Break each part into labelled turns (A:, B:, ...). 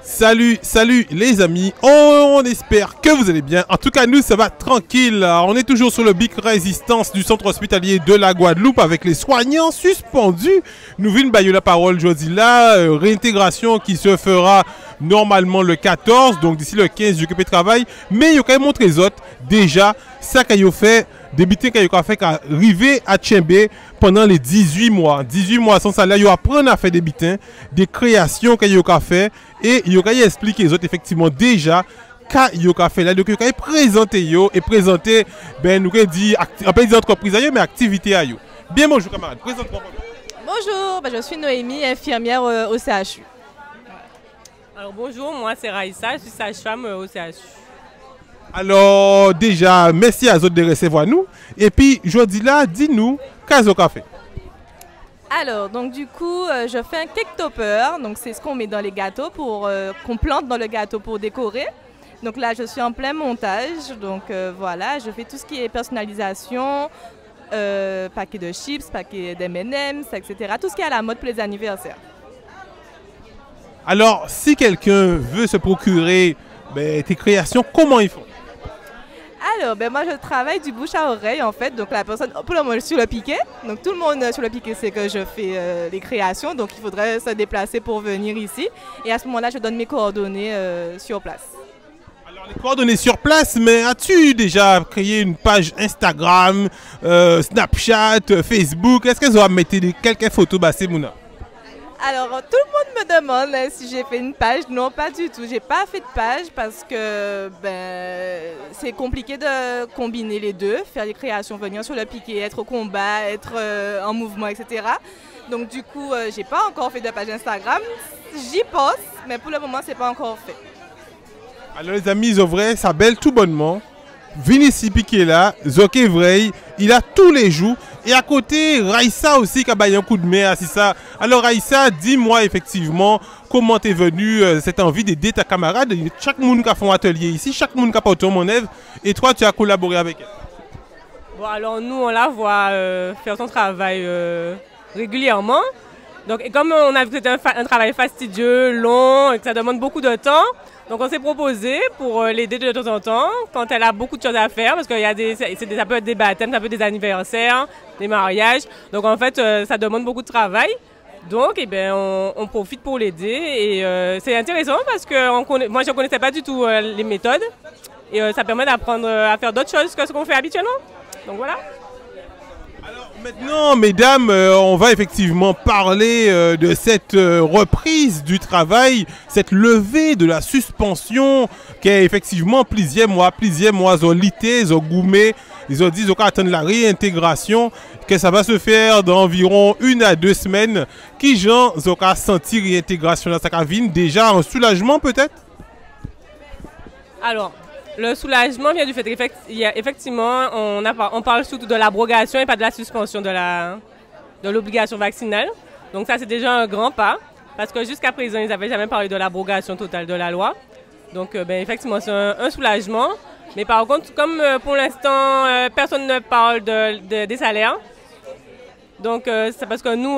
A: Salut, salut les amis, on espère que vous allez bien. En tout cas, nous, ça va tranquille. On est toujours sur le Big Résistance du centre hospitalier de la Guadeloupe avec les soignants suspendus. Nous venons de la parole aujourd'hui là, réintégration qui se fera normalement le 14, donc d'ici le 15, je peux travail. Mais il y a quand même montré les autres déjà, ça qu'il a fait, débuter qu'il a fait arriver à Tchembé pendant les 18 mois. 18 mois sans salaire, il apprend à faire des bitins, des créations qu'il a fait. Et il a expliqué les autres effectivement déjà qu'il a fait là. Donc il a présenté et présenté, ben nous dit, on peut dire entreprise mais activité à yo. Bien bonjour camarade, présente-moi.
B: Bonjour, je suis Noémie, infirmière au CHU.
C: Alors bonjour, moi c'est Raïssa, je suis sage-femme au CHU.
A: Alors déjà, merci à vous de recevoir nous. Et puis, je dis là, dis-nous, qu'est-ce qu'on a fait?
B: Alors, donc du coup, je fais un cake topper. Donc c'est ce qu'on met dans les gâteaux, pour qu'on plante dans le gâteau pour décorer. Donc là, je suis en plein montage. Donc voilà, je fais tout ce qui est personnalisation, paquet de chips, paquet d'M&M's, etc. Tout ce qui est à la mode pour les anniversaires.
A: Alors, si quelqu'un veut se procurer tes créations, comment ils font?
B: Alors, moi je travaille du bouche à oreille en fait, donc la personne, pour le moment sur le piquet, donc tout le monde sur le piquet sait que je fais les créations, donc il faudrait se déplacer pour venir ici et à ce moment-là je donne mes coordonnées sur place.
A: Alors les coordonnées sur place, mais as-tu déjà créé une page Instagram, Snapchat, Facebook? Est-ce qu'elles ont mettre quelques photos c'est Mouna?
B: Alors, tout le monde me demande si j'ai fait une page. Non, pas du tout. J'ai pas fait de page parce que c'est compliqué de combiner les deux, faire des créations, venir sur le piquet, être au combat, être en mouvement, etc. Donc, du coup, j'ai pas encore fait de page Instagram. J'y pense, mais pour le moment, c'est pas encore fait.
A: Alors, les amis, Zovrey, ça belle tout bonnement. Vinici Piqué là, Zoké Vrey, il a tous les jours. Et à côté, Raïssa aussi qui a baillé un coup de main, c'est ça. Alors Raïssa, dis-moi effectivement comment t'es venu cette envie d'aider ta camarade. Chaque monde qui a fait un atelier ici, chaque monde qui a porté mon œuvre, et toi tu as collaboré avec elle.
C: Bon alors nous on la voit faire son travail régulièrement. Donc et comme on a vu que c'était un travail fastidieux, long, et que ça demande beaucoup de temps. Donc on s'est proposé pour l'aider de temps en temps quand elle a beaucoup de choses à faire parce que ça peut être des baptêmes, ça peut être des anniversaires, des mariages. Donc en fait ça demande beaucoup de travail. Donc on profite pour l'aider et c'est intéressant parce que moi je ne connaissais pas du tout les méthodes et ça permet d'apprendre à faire d'autres choses que ce qu'on fait habituellement. Donc voilà.
A: Maintenant, mesdames, on va effectivement parler de cette reprise du travail, cette levée de la suspension qui est effectivement plusieurs mois, ils ont lité, ils ont goumé, ils ont dit qu'ils vont attendre la réintégration, que ça va se faire dans environ 1 à 2 semaines. Qui gens ont senti réintégration dans sa cabine? Déjà un soulagement peut-être?
C: Alors, le soulagement vient du fait qu'effectivement, on parle surtout de l'abrogation et pas de la suspension de l'obligation vaccinale. Donc ça, c'est déjà un grand pas, parce que jusqu'à présent, ils n'avaient jamais parlé de l'abrogation totale de la loi. Donc effectivement, c'est un soulagement. Mais par contre, comme pour l'instant, personne ne parle des salaires, donc c'est parce que nous,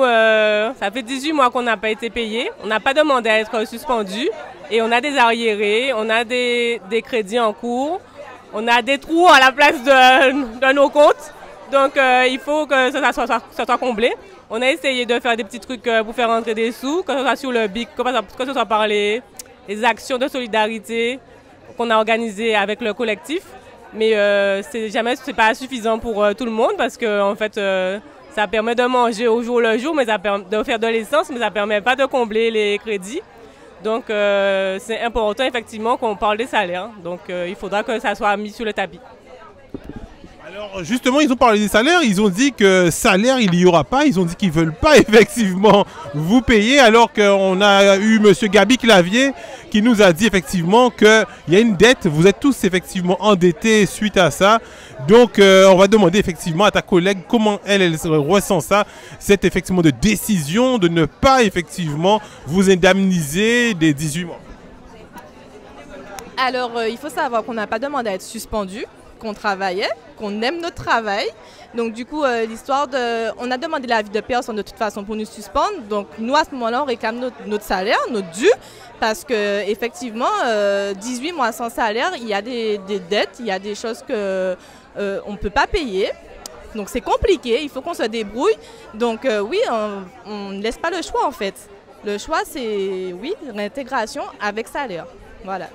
C: ça fait 18 mois qu'on n'a pas été payés, on n'a pas demandé à être suspendu et on a des arriérés, on a des crédits en cours, on a des trous à la place de nos comptes. Donc il faut que ça soit comblé. On a essayé de faire des petits trucs pour faire rentrer des sous, que ce soit sur le BIC, que ce soit par les actions de solidarité qu'on a organisées avec le collectif. Mais c'est pas suffisant pour tout le monde parce que en fait, ça permet de manger au jour le jour, mais ça permet de faire de l'essence, mais ça ne permet pas de combler les crédits. Donc c'est important effectivement qu'on parle des salaires. Donc il faudra que ça soit mis sur le tapis.
A: Alors justement, ils ont parlé des salaires, ils ont dit que salaire il n'y aura pas, ils ont dit qu'ils ne veulent pas effectivement vous payer, alors qu'on a eu M. Gabi Clavier qui nous a dit effectivement qu'il y a une dette, vous êtes tous effectivement endettés suite à ça. Donc on va demander effectivement à ta collègue comment elle ressent ça, cette effectivement de décision de ne pas effectivement vous indemniser des 18 mois.
B: Alors il faut savoir qu'on n'a pas demandé à être suspendu, qu'on travaillait, qu'on aime notre travail. Donc du coup, on a demandé l'avis de personne de toute façon pour nous suspendre. Donc nous, à ce moment-là, on réclame notre salaire, notre dû. Parce que effectivement, 18 mois sans salaire, il y a des dettes, il y a des choses que on ne peut pas payer. Donc c'est compliqué, il faut qu'on se débrouille. Donc oui, on ne laisse pas le choix en fait. Le choix c'est oui, réintégration avec salaire. Voilà.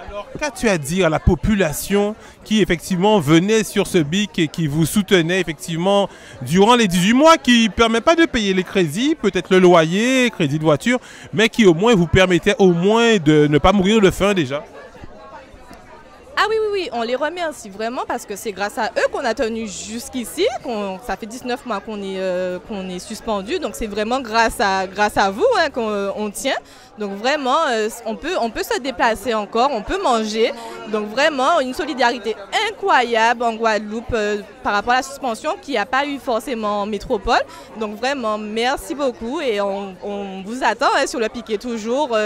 A: Alors, qu'as-tu à dire à la population qui effectivement venait sur ce BIC et qui vous soutenait effectivement durant les 18 mois, qui ne permet pas de payer les crédits, peut-être le loyer, crédit de voiture, mais qui au moins vous permettait au moins de ne pas mourir de faim déjà?
B: Ah oui, oui, oui, on les remercie vraiment parce que c'est grâce à eux qu'on a tenu jusqu'ici. Ça fait 19 mois qu'on est suspendu, donc c'est vraiment grâce à vous hein, qu'on tient. Donc vraiment, on peut se déplacer encore, on peut manger. Donc vraiment, une solidarité incroyable en Guadeloupe par rapport à la suspension qu'il n'y a pas eu forcément en métropole. Donc vraiment, merci beaucoup et on vous attend hein, sur le piquet toujours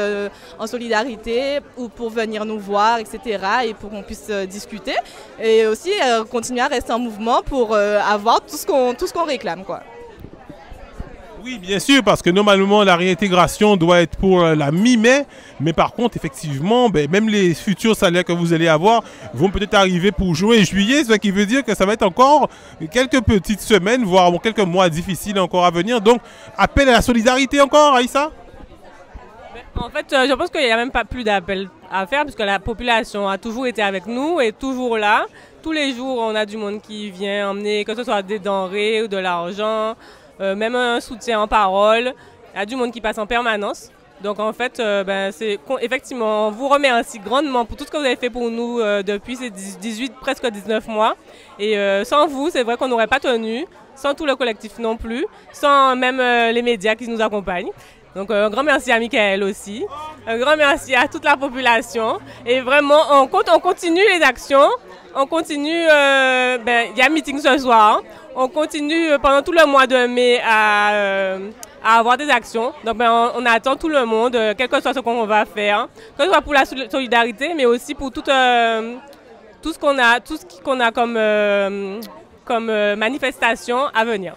B: en solidarité ou pour venir nous voir, etc. et pour qu'on puisse discuter et aussi continuer à rester en mouvement pour avoir tout ce qu'on réclame, quoi.
A: Oui, bien sûr, parce que normalement, la réintégration doit être pour la mi-mai. Mais par contre, effectivement, même les futurs salaires que vous allez avoir vont peut-être arriver pour juin et juillet, ce qui veut dire que ça va être encore quelques petites semaines, voire quelques mois difficiles encore à venir. Donc, appel à la solidarité encore, Aïssa?
C: En fait, je pense qu'il n'y a même pas plus d'appel à faire puisque la population a toujours été avec nous et toujours là. Tous les jours, on a du monde qui vient emmener, que ce soit des denrées ou de l'argent, même un soutien en parole. Il y a du monde qui passe en permanence. Donc en fait, effectivement, on vous remercie grandement pour tout ce que vous avez fait pour nous depuis ces 18, presque 19 mois. Et sans vous, c'est vrai qu'on n'aurait pas tenu, sans tout le collectif non plus, sans même les médias qui nous accompagnent. Donc un grand merci à Michael aussi, un grand merci à toute la population. Et vraiment, on continue les actions, on continue, il y a un meeting ce soir, on continue pendant tout le mois de mai à avoir des actions. Donc on attend tout le monde, quel que soit ce qu'on va faire, que ce soit pour la solidarité, mais aussi pour tout ce qu'on a comme manifestation à venir.